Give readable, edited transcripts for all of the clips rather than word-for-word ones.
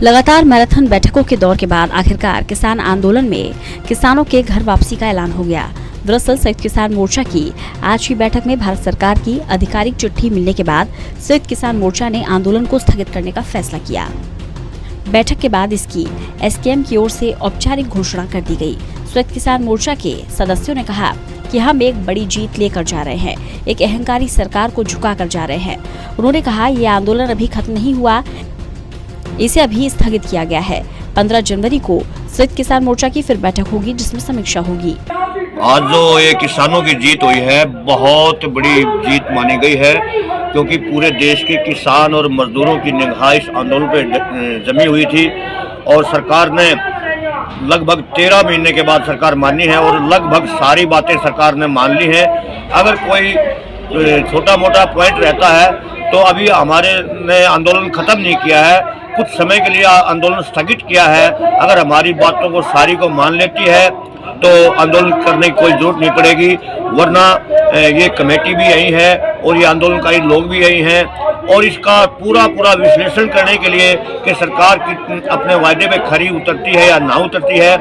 लगातार मैराथन बैठकों के दौर के बाद आखिरकार किसान आंदोलन में किसानों के घर वापसी का ऐलान हो गया। दरअसल संयुक्त किसान मोर्चा की आज की बैठक में भारत सरकार की आधिकारिक चिट्ठी मिलने के बाद संयुक्त किसान मोर्चा ने आंदोलन को स्थगित करने का फैसला किया। बैठक के बाद इसकी एसकेएम की ओर से औपचारिक घोषणा कर दी गई। संयुक्त किसान मोर्चा के सदस्यों ने कहा कि हम एक बड़ी जीत लेकर जा रहे हैं, एक अहंकारी सरकार को झुका कर जा रहे हैं। उन्होंने कहा ये आंदोलन अभी खत्म नहीं हुआ, इसे अभी स्थगित किया गया है। 15 जनवरी को संयुक्त किसान मोर्चा की फिर बैठक होगी जिसमें समीक्षा होगी। आज जो ये किसानों की जीत हुई है, बहुत बड़ी जीत मानी गई है, क्योंकि पूरे देश के किसान और मजदूरों की निगाह इस आंदोलन पर जमी हुई थी और सरकार ने लगभग 13 महीने के बाद सरकार मानी है और लगभग सारी बातें सरकार ने मान ली है। अगर कोई छोटा मोटा पॉइंट रहता है तो अभी हमारे ने आंदोलन खत्म नहीं किया है, कुछ समय के लिए आंदोलन स्थगित किया है। अगर हमारी बातों को सारी को मान लेती है तो आंदोलन करने की कोई जरूरत नहीं पड़ेगी, वरना ये कमेटी भी यही है और ये आंदोलनकारी लोग भी यही हैं और इसका पूरा विश्लेषण करने के लिए कि सरकार अपने वायदे पे खरी उतरती है या ना उतरती है।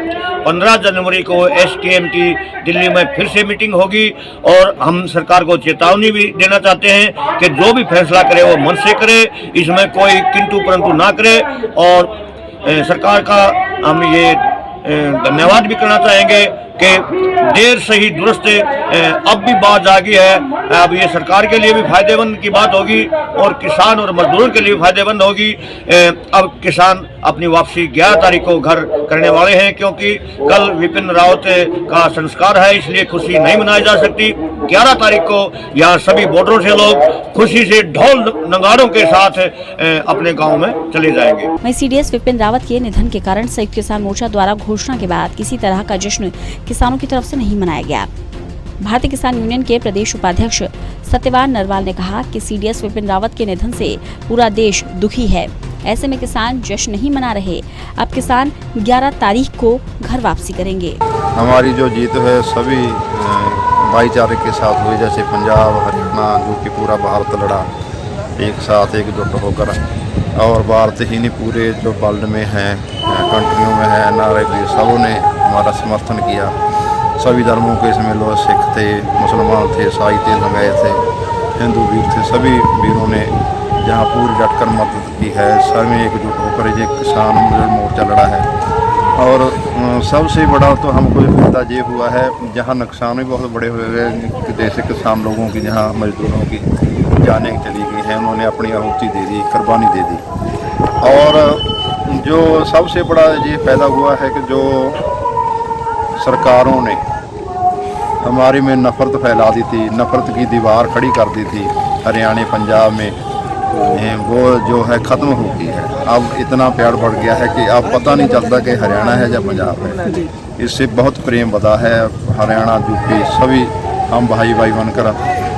15 जनवरी को एसकेएम की दिल्ली में फिर से मीटिंग होगी और हम सरकार को चेतावनी भी देना चाहते हैं कि जो भी फैसला करे वो मन से करे, इसमें कोई किंतु परंतु ना करे। और सरकार का हम ये धन्यवाद भी करना चाहेंगे कि देर से ही दुरुस्त अब भी बात जागी है। अब ये सरकार के लिए भी फायदेमंद की बात होगी और किसान और मजदूरों के लिए भी फायदेमंद होगी। अब किसान अपनी वापसी 11 तारीख को घर करने वाले हैं, क्योंकि कल विपिन रावत का संस्कार है, इसलिए खुशी नहीं मनाई जा सकती। 11 तारीख को यहाँ सभी बॉर्डरों से लोग खुशी से ढोल नगाड़ों के साथ अपने गाँव में चले जाएंगे। वहीं सीडीएस विपिन रावत के निधन के कारण संयुक्त किसान मोर्चा द्वारा घोषणा के बाद किसी तरह का जश्न किसानों की तरफ से नहीं मनाया गया। भारतीय किसान यूनियन के प्रदेश उपाध्यक्ष सत्यवान नरवाल ने कहा कि सीडीएस विपिन रावत के निधन से पूरा देश दुखी है, ऐसे में किसान जश्न नहीं मना रहे। अब किसान 11 तारीख को घर वापसी करेंगे। हमारी जो जीत है सभी भाईचारे के साथ हुई, जैसे पंजाब, हरियाणा, जो कि पूरा भारत लड़ा एक साथ एकजुट होकर, और भारत ही नहीं पूरे जो वर्ल्ड में हैं, कंट्रियों में है, नारे सबों ने हमारा समर्थन किया। सभी धर्मों के इसमें लोग सिख थे, मुसलमान थे, ईसाई थे, लगाए थे, हिंदू वीर थे, सभी वीरों ने जहाँ पूरी डटकर मदद की है। सभी एकजुट होकर ये किसान मोर्चा लड़ा है और सबसे बड़ा तो हमको फायदा ये हुआ है, जहाँ नुकसान भी बहुत बड़े हुए हैं जैसे किसान लोगों की, जहाँ मजदूरों की जाने चली गई है, उन्होंने अपनी आहुति दे दी, कुर्बानी दे दी। और जो सबसे बड़ा ये फायदा हुआ है कि जो सरकारों ने हमारे में नफ़रत फैला दी थी, नफ़रत की दीवार खड़ी कर दी थी हरियाणा पंजाब में, वो जो है ख़त्म हो गई है। अब इतना प्यार बढ़ गया है कि अब पता नहीं चलता कि हरियाणा है या पंजाब है। इससे बहुत प्रेम बढ़ा है। हरियाणा, यूपी सभी हम भाई बनकर,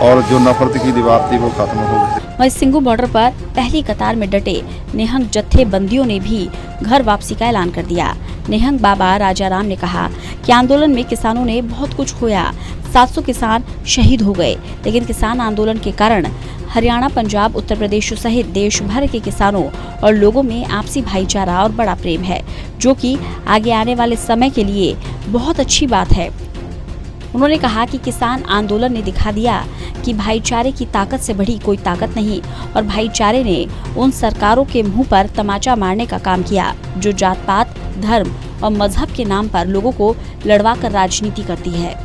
और जो नफरत की दीवार थी वो खत्म हो गई। वहीं सिंगू बॉर्डर पर पहली कतार में डटे निहंग जत्थेबंदियों ने भी घर वापसी का ऐलान कर दिया। निहंग बाबा राजाराम ने कहा कि आंदोलन में किसानों ने बहुत कुछ खोया, 700 किसान शहीद हो गए, लेकिन किसान आंदोलन के कारण हरियाणा, पंजाब, उत्तर प्रदेश सहित देश भर के किसानों और लोगों में आपसी भाईचारा और बड़ा प्रेम है, जो कि आगे आने वाले समय के लिए बहुत अच्छी बात है। उन्होंने कहा कि किसान आंदोलन ने दिखा दिया कि भाईचारे की ताकत से बड़ी कोई ताकत नहीं और भाईचारे ने उन सरकारों के मुंह पर तमाचा मारने का काम किया जो जात पात, धर्म और मजहब के नाम पर लोगों को लड़वा कर राजनीति करती है।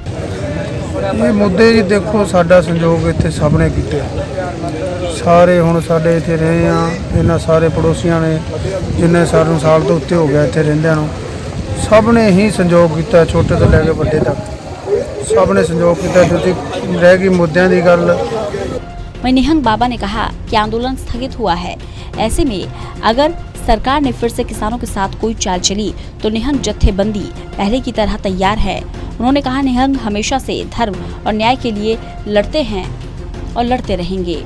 ये मुद्दे जी देखो, साडा संयोग इत्थे सबने कीते, सारे हुण साडे इत्थे रहे आ, इन्हां सारे पड़ोसियां ने जिन्ने साल तो उत्ते हो गया इत्थे रहिंदियां नूं, सबने ही संयोग कीता, छोटे तो लैके वड्डे तक सबने संयोग किया। जो रह गई मुद्दों की गल। वहीं निहंग बाबा ने कहा कि आंदोलन स्थगित हुआ है, ऐसे में अगर सरकार ने फिर से किसानों के साथ कोई चाल चली तो निहंग जत्थेबंदी पहले की तरह तैयार है। उन्होंने कहा निहंग हमेशा से धर्म और न्याय के लिए लड़ते हैं और लड़ते रहेंगे।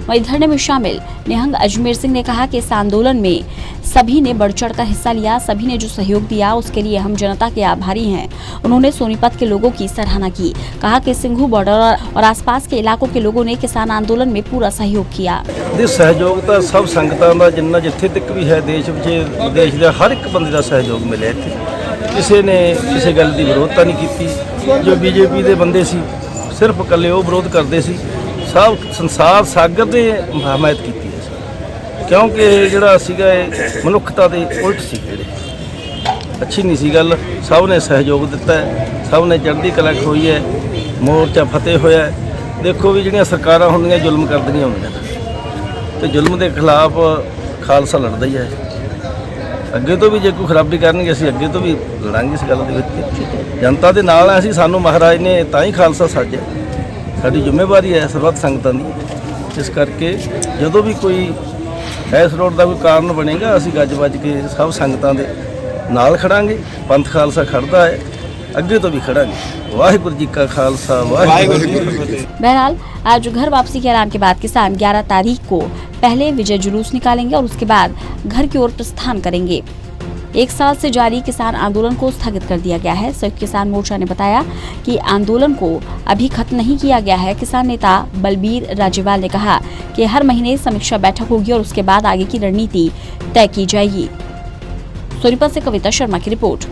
वहीं धरने में शामिल निहंग अजमेर सिंह ने कहा कि इस आंदोलन में सभी ने बढ़ चढ़कर हिस्सा लिया, सभी ने जो सहयोग दिया उसके लिए हम जनता के आभारी हैं। उन्होंने सोनीपत के लोगों की सराहना की। कहा कि सिंघू बॉर्डर और आसपास के इलाकों के लोगों ने किसान आंदोलन में पूरा सहयोग किया। सहयोग तो सब संगतां दा जिन्ना जिथे तक भी है देश विदेश का हर एक बंदे का सहयोग मिले। इत्थे किसी ने किसी गल की विरोधता नहीं की। जो बीजेपी के बंदे सी सिर्फ कल्ले वो विरोध करते सी, सब संसार सागर ने हमायत की, क्योंकि जिहड़ा सीगा मनुखता के उल्ट सी, अच्छी नहीं सी गल। सब ने सहयोग दिता है, सब ने चढ़दी कला खोई है, मोर्चा फतेह होया है। देखो भी जिहड़ियां सरकारां हुंदियां जुल्म करदियां हुंदियां ते जुल्म के खिलाफ खालसा लड़दा ही है। अगे तो भी जे कोई खराबी करनगे असीं अगे तो भी लड़ांगे इस गल दे विच। जनता दे नाल असीं, सानूं महाराज ने तां ही खालसा साजिया, साडी जिम्मेवारी है सरबत संगतां दी। इस करके जदों भी कोई इस रोड का कोई कारण बनेगा असीं गज वज के सब संगतां दे नाल खड़ांगे। पंथ खालसा खड़दा है, अगे तो भी खड़ांगे। वाहिगुरू जी का खालसा, वाहिगुरू जी की फतेह। बहरहाल आज घर वापसी के ऐलान के बाद किसान 11 तारीख को पहले विजय जुलूस निकालेंगे और उसके बाद घर की ओर प्रस्थान करेंगे। 1 साल से जारी किसान आंदोलन को स्थगित कर दिया गया है। संयुक्त किसान मोर्चा ने बताया कि आंदोलन को अभी खत्म नहीं किया गया है। किसान नेता बलबीर राजेवाल ने कहा कि हर महीने समीक्षा बैठक होगी और उसके बाद आगे की रणनीति तय की जाएगी। सोनीपत से कविता शर्मा की रिपोर्ट।